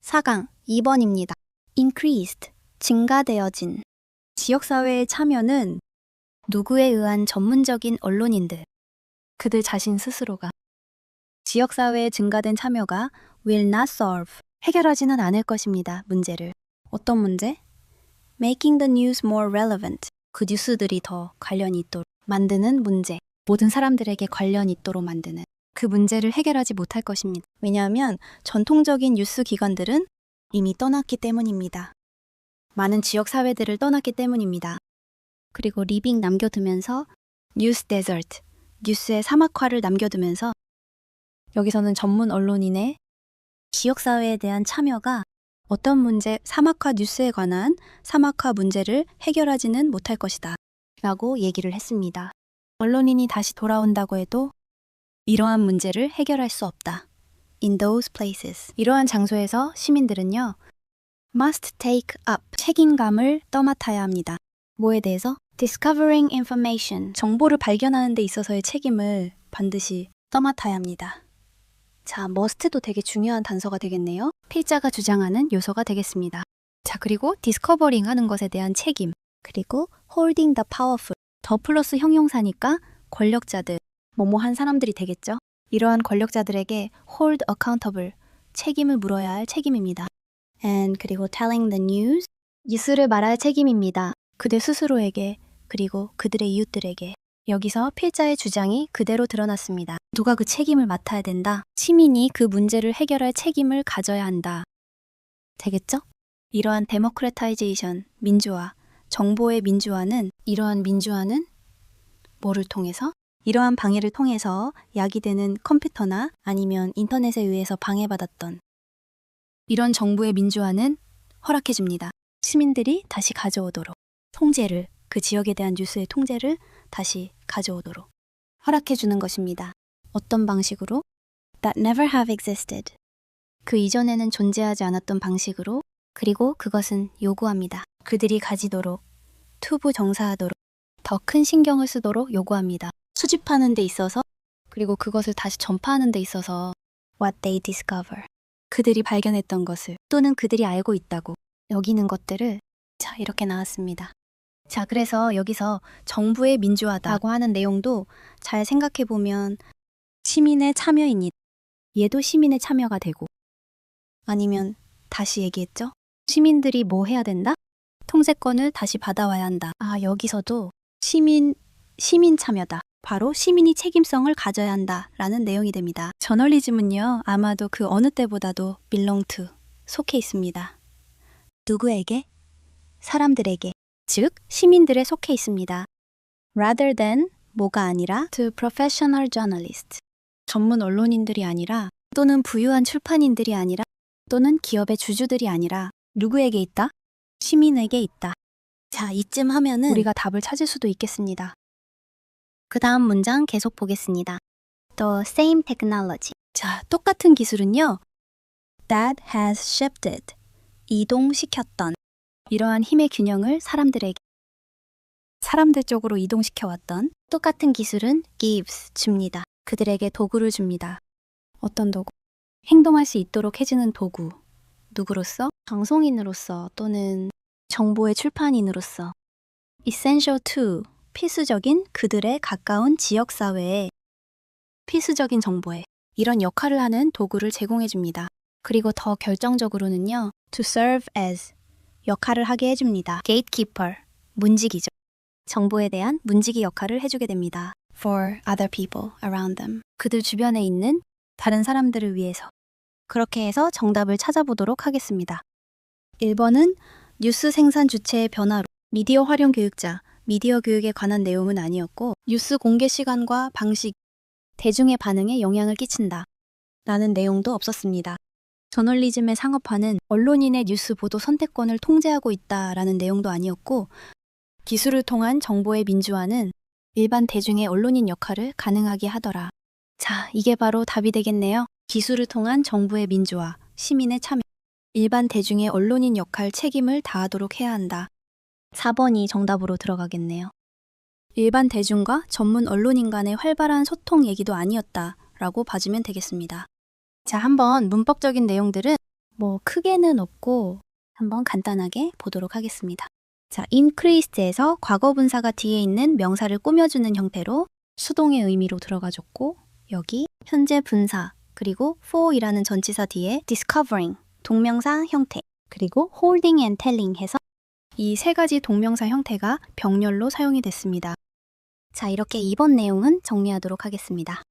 4강 2번입니다. increased, 증가되어진. 지역사회의 참여는 누구에 의한 전문적인 언론인들, 그들 자신 스스로가 지역사회에 증가된 참여가 will not solve, 해결하지는 않을 것입니다. 문제를. 어떤 문제? making the news more relevant, 그 뉴스들이 더 관련이 있도록 만드는 문제, 모든 사람들에게 관련이 있도록 만드는 그 문제를 해결하지 못할 것입니다. 왜냐하면 전통적인 뉴스 기관들은 이미 떠났기 때문입니다. 많은 지역 사회들을 떠났기 때문입니다. 그리고 리빙 남겨두면서 뉴스 데저트, 뉴스의 사막화를 남겨두면서 여기서는 전문 언론인의 지역 사회에 대한 참여가 어떤 문제, 사막화 뉴스에 관한 사막화 문제를 해결하지는 못할 것이다 라고 얘기를 했습니다. 언론인이 다시 돌아온다고 해도 이러한 문제를 해결할 수 없다. In those places. 이러한 장소에서 시민들은요, must take up, 책임감을 떠맡아야 합니다. 뭐에 대해서? Discovering information, 정보를 발견하는 데 있어서의 책임을 반드시 떠맡아야 합니다. 자, must도 되게 중요한 단서가 되겠네요. 필자가 주장하는 요소가 되겠습니다. 자, 그리고 discovering 하는 것에 대한 책임, 그리고 holding the powerful, 더 플러스 형용사니까 권력자들, 뭐뭐한 사람들이 되겠죠. 이러한 권력자들에게 hold accountable, 책임을 물어야 할 책임입니다. And 그리고 telling the news, 뉴스를 말할 책임입니다. 그들 스스로에게, 그리고 그들의 이웃들에게. 여기서 필자의 주장이 그대로 드러났습니다. 누가 그 책임을 맡아야 된다. 시민이 그 문제를 해결할 책임을 가져야 한다. 되겠죠? 이러한 데모크래타이제이션, 민주화, 정보의 민주화는, 이러한 민주화는 뭐를 통해서? 이러한 방해를 통해서 야기되는 컴퓨터나 아니면 인터넷에 의해서 방해받았던 이런 정부의 민주화는 허락해줍니다. 시민들이 다시 가져오도록 통제를, 그 지역에 대한 뉴스의 통제를 다시 가져오도록 허락해주는 것입니다. 어떤 방식으로? That never have existed. 그 이전에는 존재하지 않았던 방식으로, 그리고 그것은 요구합니다. 그들이 가지도록, 투부정사하도록, 더 큰 신경을 쓰도록 요구합니다. 수집하는 데 있어서, 그리고 그것을 다시 전파하는 데 있어서 what they discover, 그들이 발견했던 것을 또는 그들이 알고 있다고 여기는 것들을, 자, 이렇게 나왔습니다. 자, 그래서 여기서 정부의 민주화다라고 하는 내용도 잘 생각해보면 시민의 참여입니다. 얘도 시민의 참여가 되고, 아니면 다시 얘기했죠? 시민들이 뭐 해야 된다? 통제권을 다시 받아와야 한다. 아, 여기서도 시민 참여다. 바로 시민이 책임성을 가져야 한다라는 내용이 됩니다. 저널리즘은요, 아마도 그 어느 때보다도 belong to, 속해 있습니다. 누구에게? 사람들에게, 즉 시민들에 속해 있습니다. Rather than, 뭐가 아니라 to professional journalists, 전문 언론인들이 아니라, 또는 부유한 출판인들이 아니라, 또는 기업의 주주들이 아니라 누구에게 있다? 시민에게 있다. 자, 이쯤 하면은 우리가 답을 찾을 수도 있겠습니다. 그 다음 문장 계속 보겠습니다. The same technology. 자, 똑같은 기술은요, that has shifted, 이동시켰던, 이러한 힘의 균형을 사람들 쪽으로 이동시켜왔던 똑같은 기술은 gives, 줍니다. 그들에게 도구를 줍니다. 어떤 도구? 행동할 수 있도록 해주는 도구. 누구로서? 방송인으로서 또는 정보의 출판인으로서. essential to, 필수적인 그들의 가까운 지역사회에, 필수적인 정보에 이런 역할을 하는 도구를 제공해줍니다. 그리고 더 결정적으로는요, to serve as, 역할을 하게 해줍니다. gatekeeper, 문지기죠. 정보에 대한 문지기 역할을 해주게 됩니다. for other people around them, 그들 주변에 있는 다른 사람들을 위해서. 그렇게 해서 정답을 찾아보도록 하겠습니다. 1번은 뉴스 생산 주체의 변화로, 미디어 활용 교육자, 미디어 교육에 관한 내용은 아니었고, 뉴스 공개 시간과 방식, 대중의 반응에 영향을 끼친다 라는 내용도 없었습니다. 저널리즘의 상업화는 언론인의 뉴스 보도 선택권을 통제하고 있다라는 내용도 아니었고, 기술을 통한 정보의 민주화는 일반 대중의 언론인 역할을 가능하게 하더라. 자, 이게 바로 답이 되겠네요. 기술을 통한 정부의 민주화, 시민의 참여, 일반 대중의 언론인 역할 책임을 다하도록 해야 한다. 4번이 정답으로 들어가겠네요. 일반 대중과 전문 언론인 간의 활발한 소통 얘기도 아니었다라고 봐주면 되겠습니다. 자, 한번 문법적인 내용들은 뭐 크게는 없고 한번 간단하게 보도록 하겠습니다. 자, increased에서 과거 분사가 뒤에 있는 명사를 꾸며주는 형태로 수동의 의미로 들어가줬고 여기 현재 분사 그리고 for이라는 전치사 뒤에 discovering 동명사 형태 그리고 holding and telling 해서 이 세 가지 동명사 형태가 병렬로 사용이 됐습니다. 자, 이렇게 이번 내용은 정리하도록 하겠습니다.